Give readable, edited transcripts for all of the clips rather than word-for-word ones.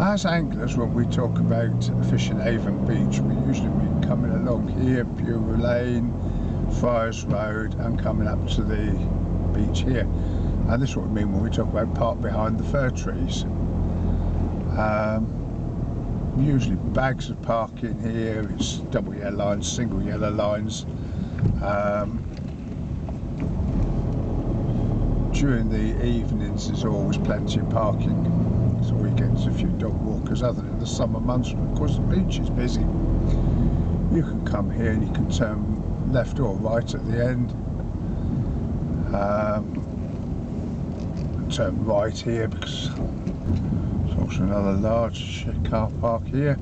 As anglers, when we talk about fishing Avon Beach, we usually mean coming along here, Bureau Lane, Friars Road, and coming up to the beach here. And this is what we mean when we talk about park behind the fir trees. Usually bags of parking here. It's double yellow lines, single yellow lines. During the evenings there's always plenty of parking. So weekends a few dog walkers, other than the summer months, when of course the beach is busy. You can come here and you can turn left or right at the end. Turn right here because there's also another large car park here.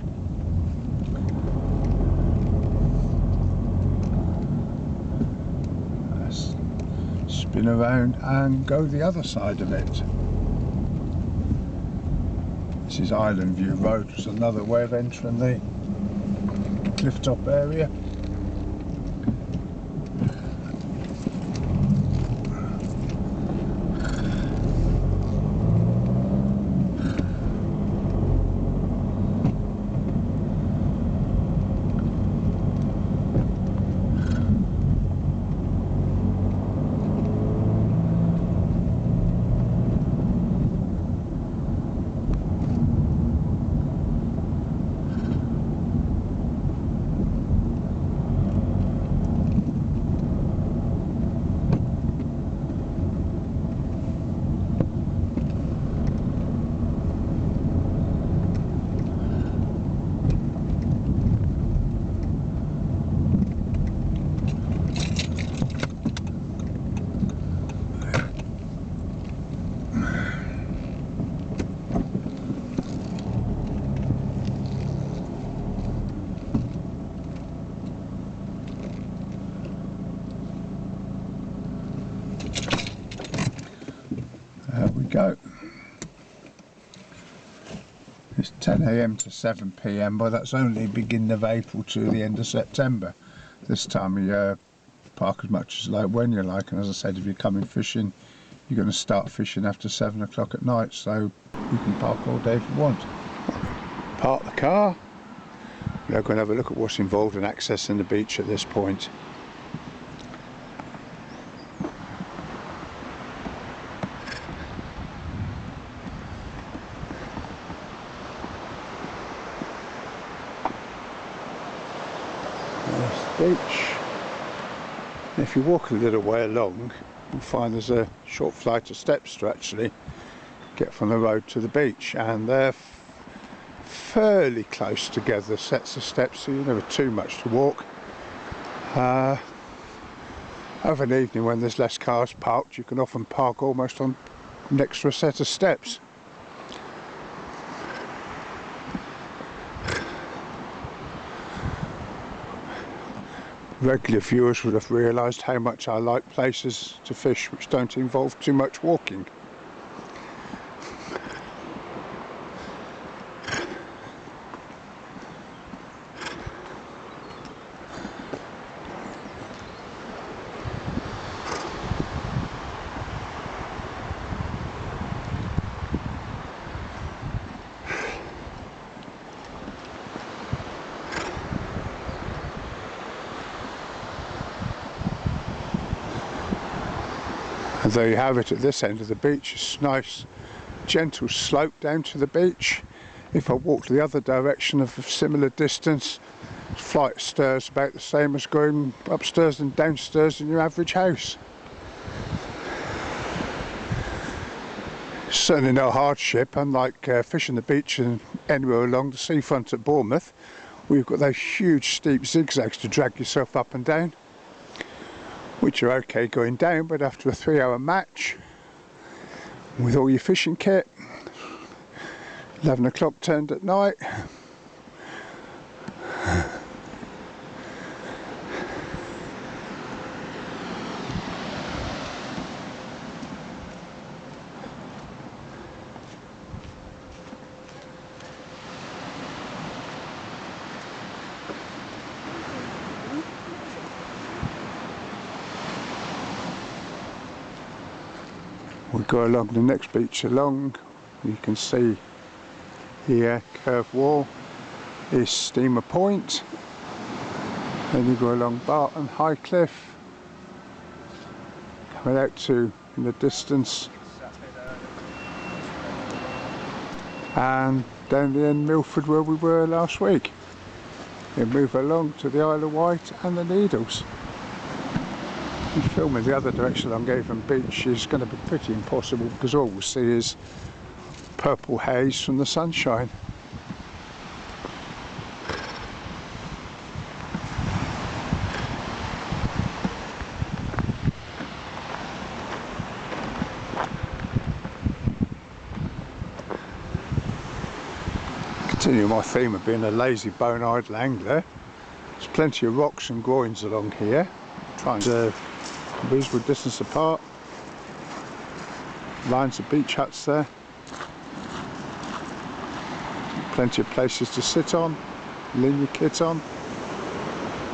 Let's spin around and go the other side of it. This is Island View Road, which is another way of entering the cliff top area. There we go. It's 10 AM to 7 PM, but that's only beginning of April to the end of September. This time of year, park as much as you like, when you like, and as I said, if you're coming fishing, you're going to start fishing after 7 o'clock at night, so you can park all day if you want. Park the car. We're going to have a look at what's involved in accessing the beach at this point. Beach. If you walk a little way along, you'll find there's a short flight of steps to actually get from the road to the beach, and they're fairly close together, sets of steps, so you're never too much to walk. Over an evening when there's less cars parked, you can often park almost on next to a set of steps. Regular viewers would have realised how much I like places to fish which don't involve too much walking. And there you have it at this end of the beach. It's a nice gentle slope down to the beach. If I walk the other direction of a similar distance, flight of stairs about the same as going upstairs and downstairs in your average house. Certainly no hardship, unlike fishing the beach and anywhere along the seafront at Bournemouth, where you've got those huge steep zigzags to drag yourself up and down, which are okay going down, but after a 3-hour match with all your fishing kit, 11 o'clock turned at night, we go along the next beach along. You can see the curved wall is Steamer Point. Then you go along Barton High Cliff, coming out to in the distance, and down the end Milford where we were last week. You move along to the Isle of Wight and the Needles. And filming the other direction along Avon Beach is going to be pretty impossible because all we'll see is purple haze from the sunshine. Continue my theme of being a lazy bone-eyed angler. There's plenty of rocks and groins along here. Trying to reasonable distance apart. Lines of beach huts there. Plenty of places to sit on, lean your kit on.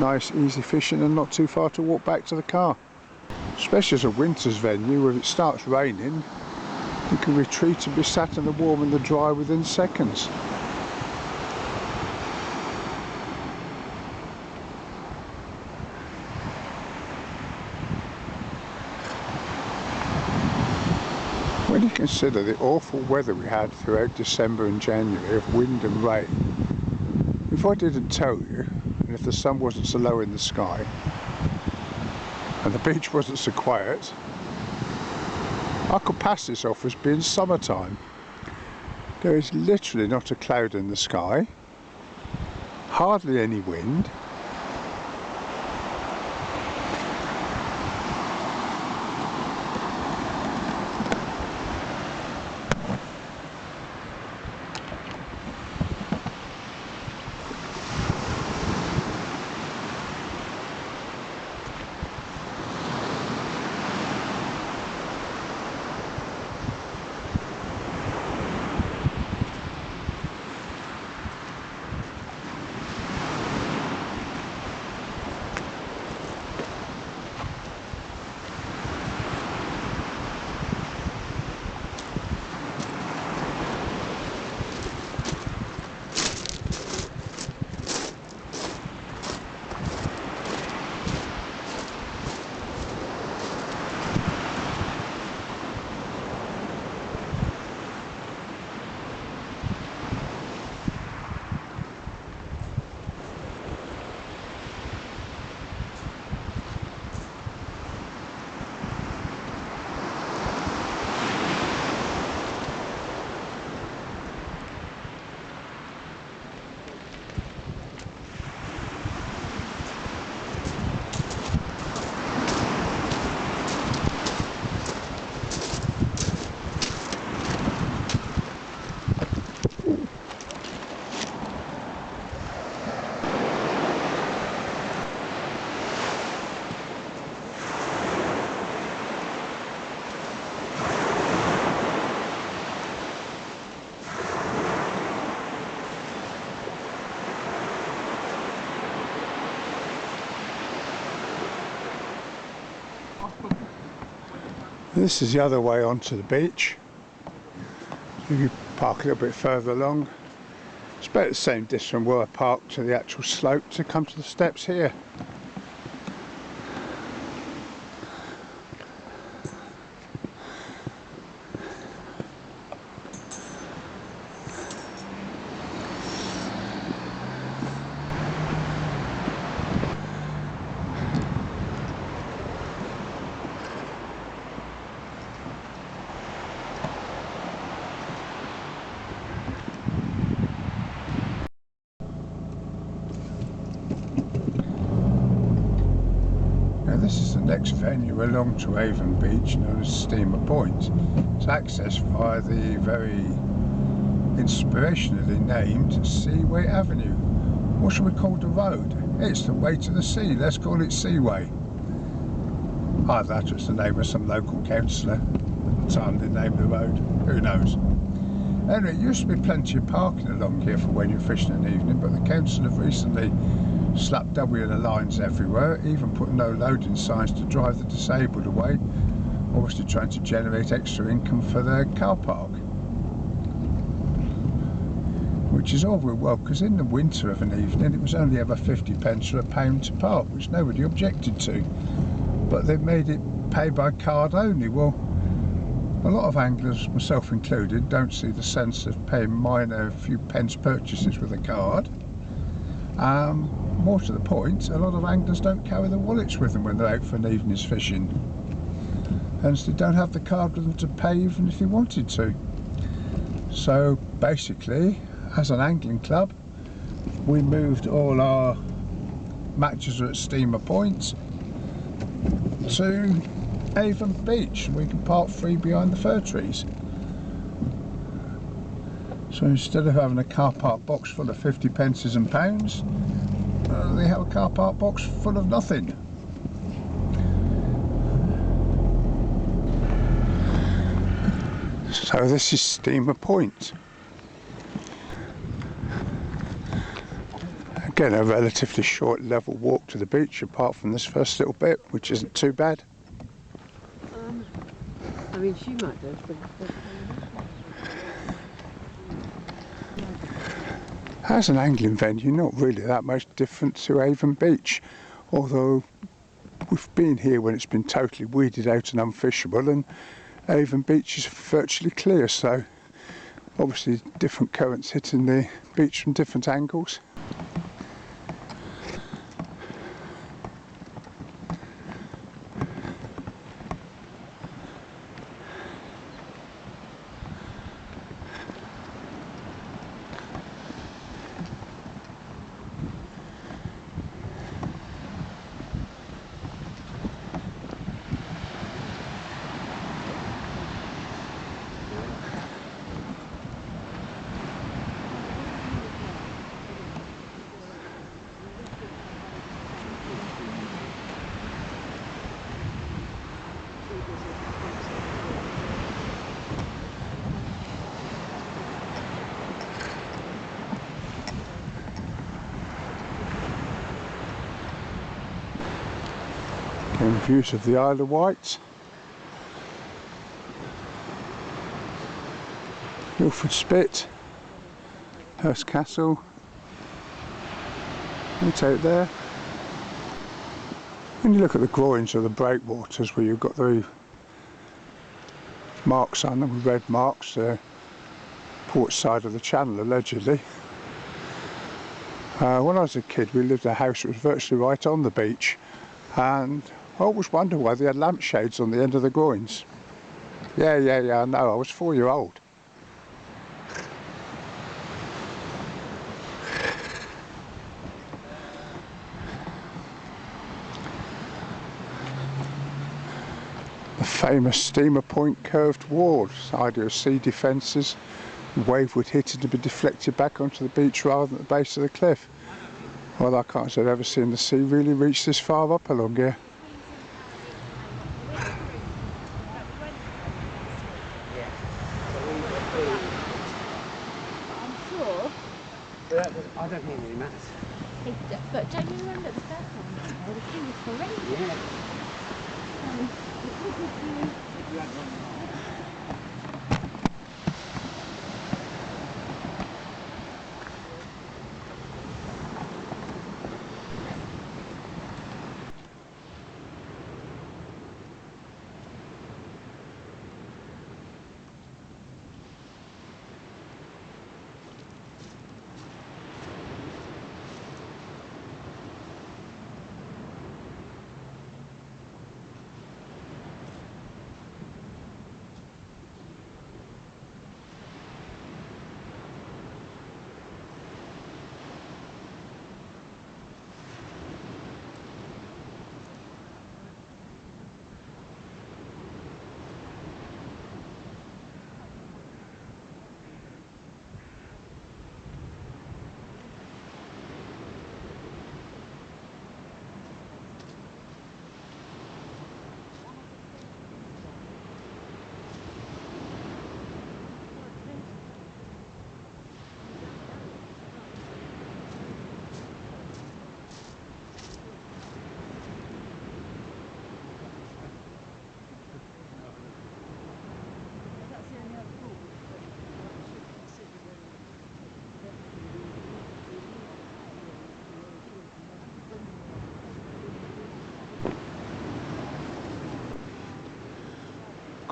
Nice easy fishing and not too far to walk back to the car. Especially as a winter's venue, where it starts raining, you can retreat and be sat in the warm and the dry within seconds. When you consider the awful weather we had throughout December and January of wind and rain, if I didn't tell you, and if the sun wasn't so low in the sky, and the beach wasn't so quiet, I could pass this off as being summertime. There is literally not a cloud in the sky, hardly any wind. This is the other way onto the beach. You can park a little bit further along. It's about the same distance from where I parked to the actual slope to come to the steps here. This is the next venue along to Avon Beach, known as Steamer Point. It's accessed via the very inspirationally named Seaway Avenue. What should we call the road? It's the way to the sea, let's call it Seaway. Either that or it's the name of some local councillor at the time they named the road, who knows. Anyway, it used to be plenty of parking along here for when you're fishing in the evening, but the council have recently slapped WL lines everywhere, even put no loading signs to drive the disabled away, obviously trying to generate extra income for their car park. which is all very well, because in the winter of an evening it was only ever 50p or £1 to park, which nobody objected to. But they've made it pay by card only. Well, a lot of anglers, myself included, don't see the sense of paying minor few pence purchases with a card. More to the point, a lot of anglers don't carry their wallets with them when they're out for an evening's fishing. Hence they don't have the card with them to pay even if they wanted to. So basically, as an angling club, we moved all our matches at Steamer Point to Avon Beach, and we can park free behind the fir trees. So instead of having a car park box full of 50p and pounds, they have a car park box full of nothing. So this is Steamer Point. Again, a relatively short level walk to the beach, apart from this first little bit, which isn't too bad. I mean, she might do it. As an angling venue, not really that much different to Avon Beach, although we've been here when it's been totally weeded out and unfishable, and Avon Beach is virtually clear, so obviously different currents hitting the beach from different angles. Getting views of the Isle of Wight, Mudeford Spit, Hurst Castle, right out there. When you look at the groins of the breakwaters, where you've got the marks on them, red marks, port side of the channel allegedly. When I was a kid, we lived in a house that was virtually right on the beach, and I always wondered why they had lampshades on the end of the groins. Yeah, I know, I was 4-year-old. The famous Steamer Point curved wall, idea of sea defences. The wave would hit it and be deflected back onto the beach rather than at the base of the cliff. Well, I can't say I've ever seen the sea really reach this far up along here. I don't think it really matters. But don't you remember the first one? The king was horrendous. Yeah.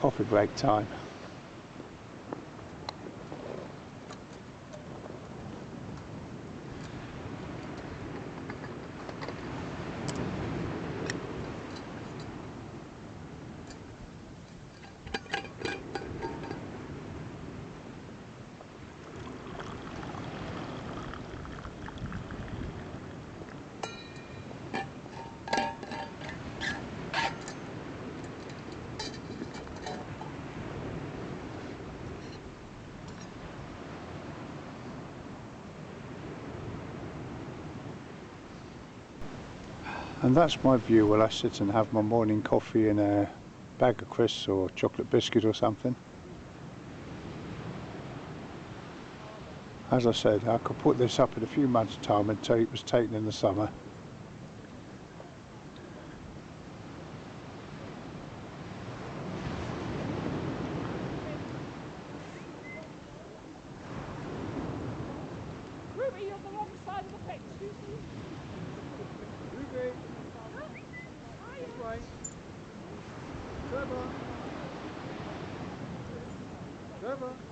coffee break time. And that's my view while I sit and have my morning coffee and a bag of crisps or chocolate biscuit or something. As I said, I could put this up in a few months' time and tell you it was taken in the summer. Ruby, you're on the wrong side of the fence, you see? Ruby! This way. Trevor! Trevor!